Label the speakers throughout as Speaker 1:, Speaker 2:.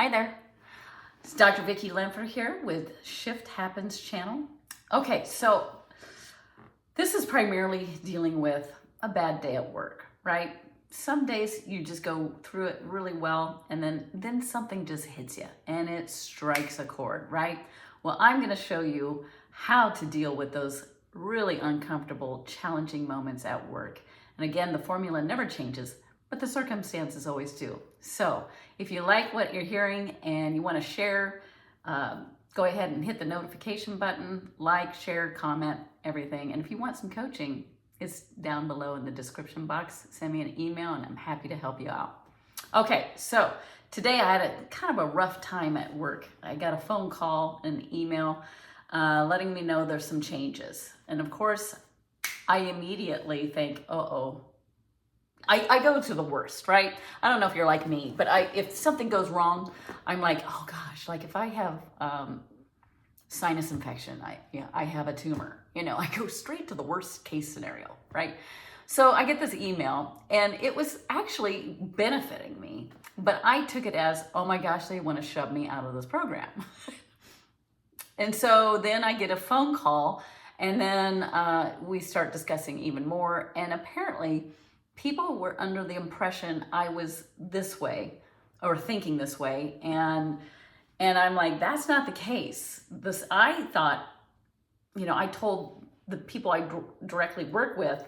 Speaker 1: Hi there. It's Dr. Vicki Lanford here with Shift Happens channel. Okay, so this is primarily dealing with a bad day at work, right? Some days you just go through it really well and then something just hits you and it strikes a chord, right? Well, I'm going to show you how to deal with those really uncomfortable, challenging moments at work. And again, the formula never changes, but the circumstances always do. So if you like what you're hearing and you want to share, go ahead and hit the notification button, like, share, comment, everything. And if you want some coaching, it's down below in the description box. Send me an email and I'm happy to help you out. Okay, so today I had a kind of a rough time at work. I got a phone call and an email letting me know there's some changes. And of course, I immediately think, uh-oh. I go to the worst, right? I don't know if you're like me, but if something goes wrong, I'm like, oh gosh, like if I have sinus infection, I have a tumor, I go straight to the worst case scenario, right? So I get this email and it was actually benefiting me, but I took it as, oh my gosh, they want to shove me out of this program. And so then I get a phone call and then we start discussing even more. And apparently people were under the impression I was this way or thinking this way. And I'm like, that's not the case. I thought, I told the people I directly work with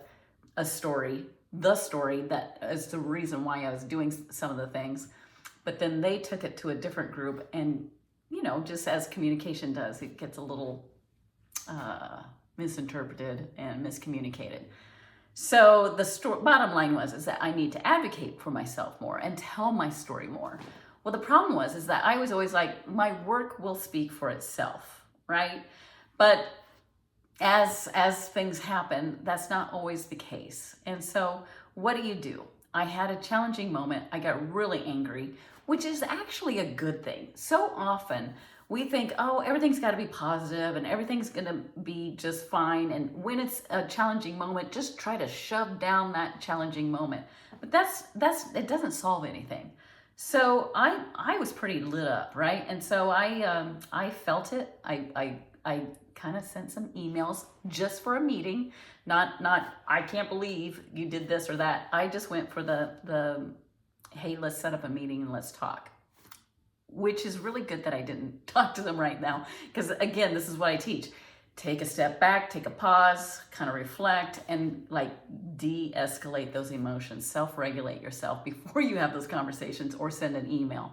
Speaker 1: the story that is the reason why I was doing some of the things. But then they took it to a different group and, just as communication does, it gets a little misinterpreted and miscommunicated. So the bottom line is that I need to advocate for myself more and tell my story more. Well, the problem is that I was always like, my work will speak for itself, right? But as things happen, that's not always the case. And so what do? I had a challenging moment. I got really angry, which is actually a good thing. So often we think, oh, everything's got to be positive and everything's going to be just fine. And when it's a challenging moment, just try to shove down that challenging moment. But it doesn't solve anything. So I was pretty lit up, right? And so I felt it. I kind of sent some emails just for a meeting, not I can't believe you did this or that. I just went for the hey, let's set up a meeting and let's talk. Which is really good that I didn't talk to them right now, because again, this is what I teach. Take a step back, take a pause, kind of reflect, and de-escalate those emotions, self-regulate yourself before you have those conversations or send an email.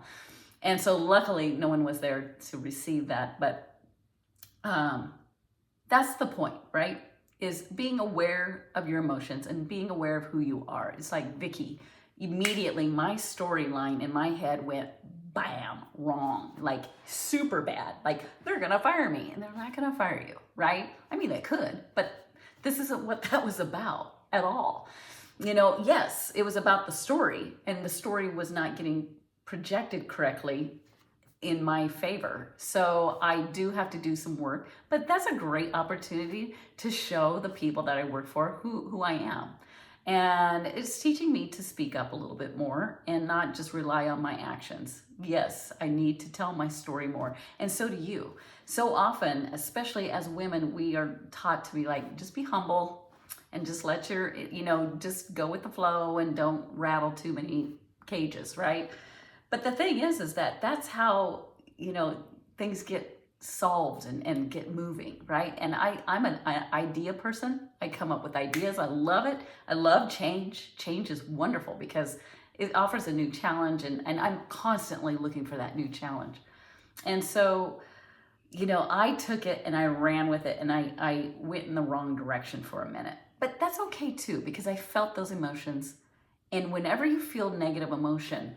Speaker 1: And so luckily no one was there to receive that, but that's the point, right? Is being aware of your emotions and being aware of who you are. It's like Vicki, immediately my storyline in my head went bam, wrong, like super bad. Like they're gonna fire me and they're not gonna fire you, right? I mean, they could, but this isn't what that was about at all. Yes, it was about the story and the story was not getting projected correctly in my favor. So I do have to do some work, but that's a great opportunity to show the people that I work for who I am. And it's teaching me to speak up a little bit more and not just rely on my actions. Yes, I need to tell my story more. And so do you. So often, especially as women, we are taught to be like, just be humble and just let just go with the flow and don't rattle too many cages, right? But the thing is that that's how, things get solved and get moving, right? And I'm an idea person. I come up with ideas. I love it. I love change. Change is wonderful because it offers a new challenge and I'm constantly looking for that new challenge. And so, I took it and I ran with it and I went in the wrong direction for a minute. But that's okay too, because I felt those emotions. And whenever you feel negative emotion,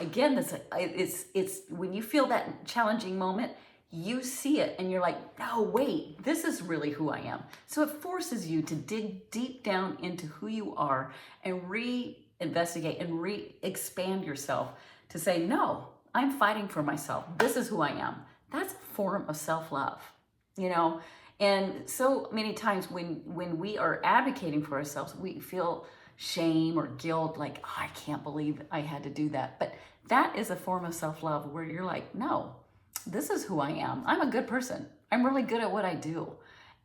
Speaker 1: again, it's when you feel that challenging moment, you see it and you're like, no, wait, this is really who I am. So it forces you to dig deep down into who you are and re-investigate and re-expand yourself to say, no, I'm fighting for myself. This is who I am. That's a form of self-love, And so many times when we are advocating for ourselves, we feel shame or guilt, like, oh, I can't believe I had to do that. But That is a form of self-love where you're like, no, this is who I am. I'm a good person. I'm really good at what I do.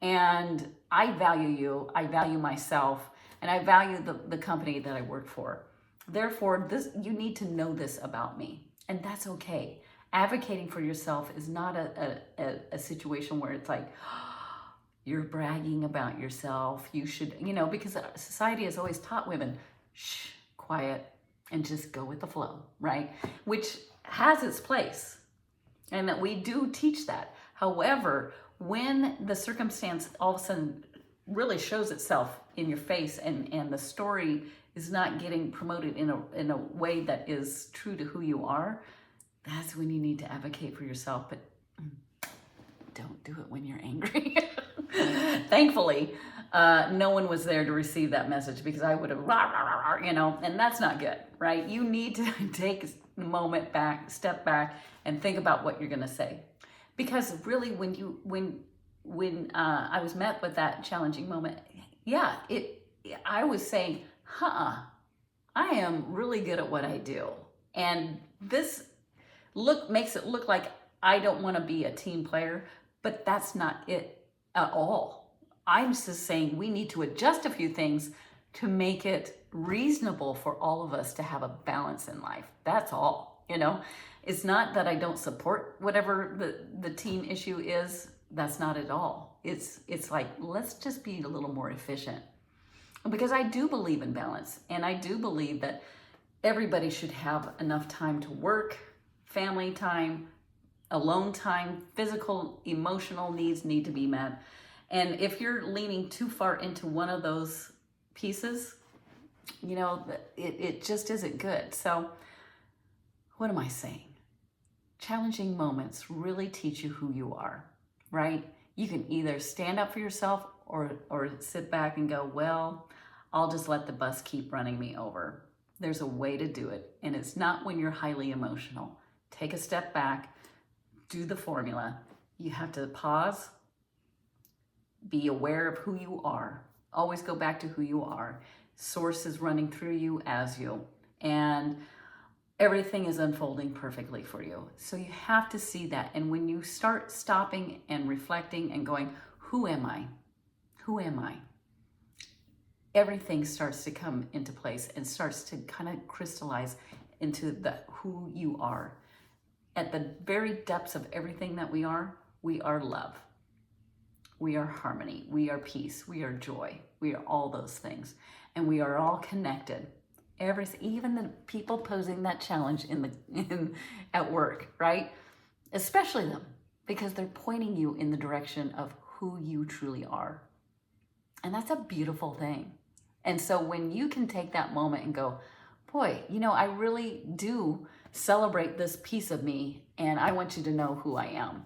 Speaker 1: And I value you, I value myself, and I value the company that I work for. Therefore, you need to know this about me, and that's okay. Advocating for yourself is not a situation where it's like, you're bragging about yourself. You should, because society has always taught women, shh, quiet, and just go with the flow, right? Which has its place, and that we do teach that. However, when the circumstance all of a sudden really shows itself in your face, and the story is not getting promoted in a way that is true to who you are, that's when you need to advocate for yourself. But don't do it when you're angry. Thankfully, no one was there to receive that message, because I would have, and that's not good, right? You need to take a moment back, step back, and think about what you're going to say. Because really, when I was met with that challenging moment, I was saying, I am really good at what I do. And this makes it look like I don't want to be a team player, but that's not it at all. I'm just saying we need to adjust a few things to make it reasonable for all of us to have a balance in life. That's all, It's not that I don't support whatever the team issue is. That's not at all. It's like, let's just be a little more efficient. Because I do believe in balance, and I do believe that everybody should have enough time to work, family time, alone time, physical, emotional needs need to be met. And if you're leaning too far into one of those pieces, it just isn't good. So what am I saying? Challenging moments really teach you who you are, right? You can either stand up for yourself or sit back and go, well, I'll just let the bus keep running me over. There's a way to do it, and it's not when you're highly emotional. Take a step back, do the formula. You have to pause, be aware of who you are. Always go back to who you are. Source is running through you as you, and everything is unfolding perfectly for you. So you have to see that. And when you start stopping and reflecting and going, who am I? Who am I? Everything starts to come into place and starts to kind of crystallize into who you are. At the very depths of everything that we are love. We are harmony. We are peace. We are joy. We are all those things. And we are all connected. Even the people posing that challenge at work, right? Especially them, because they're pointing you in the direction of who you truly are. And that's a beautiful thing. And so when you can take that moment and go, boy, I really do celebrate this piece of me, and I want you to know who I am.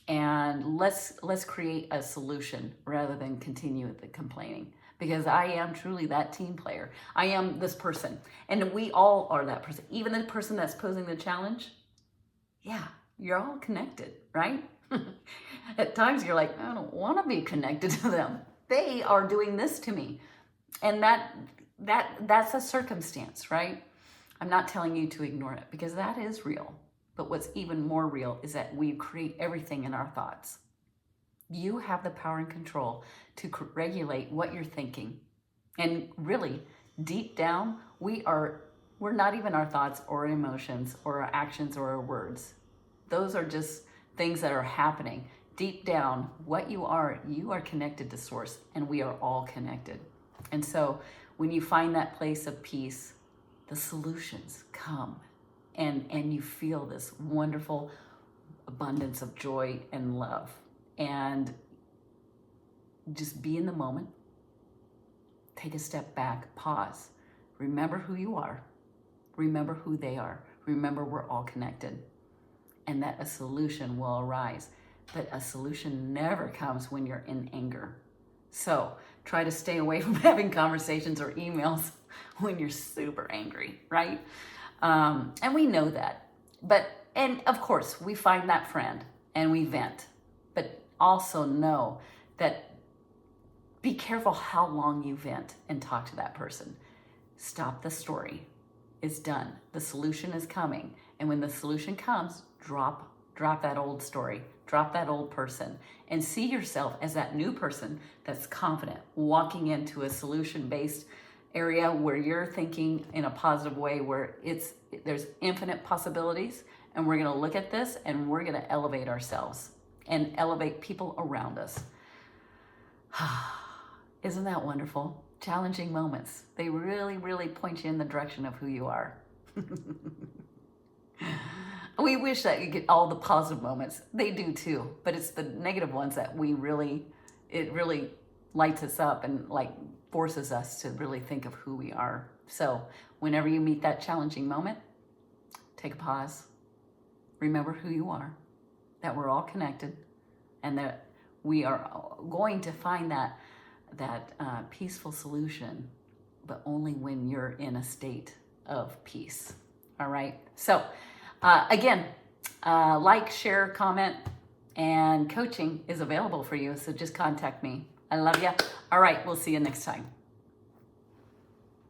Speaker 1: And let's create a solution rather than continue with the complaining. Because I am truly that team player. I am this person. And we all are that person. Even the person that's posing the challenge, you're all connected, right? At times you're like, I don't want to be connected to them. They are doing this to me. And that's a circumstance, right? I'm not telling you to ignore it, because that is real. But what's even more real is that we create everything in our thoughts. You have the power and control to regulate what you're thinking. And really, deep down, we're not even our thoughts or emotions or our actions or our words. Those are just things that are happening. Deep down, what you are connected to source, and we are all connected. And so when you find that place of peace, the solutions come, and you feel this wonderful abundance of joy and love. And just be in the moment, take a step back, pause, remember who you are, remember who they are, remember we're all connected, and that a solution will arise. But a solution never comes when you're in anger. So try to stay away from having conversations or emails when you're super angry, right? And we know that. And of course, we find that friend and we vent. But also know that be careful how long you vent and talk to that person. Stop the story it's done. The solution is coming. And when the solution comes, drop that old story, drop that old person, and see yourself as that new person that's confident, walking into a solution-based area where you're thinking in a positive way, where there's infinite possibilities, and we're gonna look at this and we're gonna elevate ourselves and elevate people around us. Isn't that wonderful? Challenging moments. They really, really point you in the direction of who you are. We wish that you get all the positive moments. They do too, but it's the negative ones that it really lights us up and like forces us to really think of who we are. So whenever you meet that challenging moment, take a pause. Remember who you are, that we're all connected, and that we are going to find that peaceful solution, but only when you're in a state of peace. All right. So again, like, share, comment, and coaching is available for you. So just contact me. I love you. All right. We'll see you next time.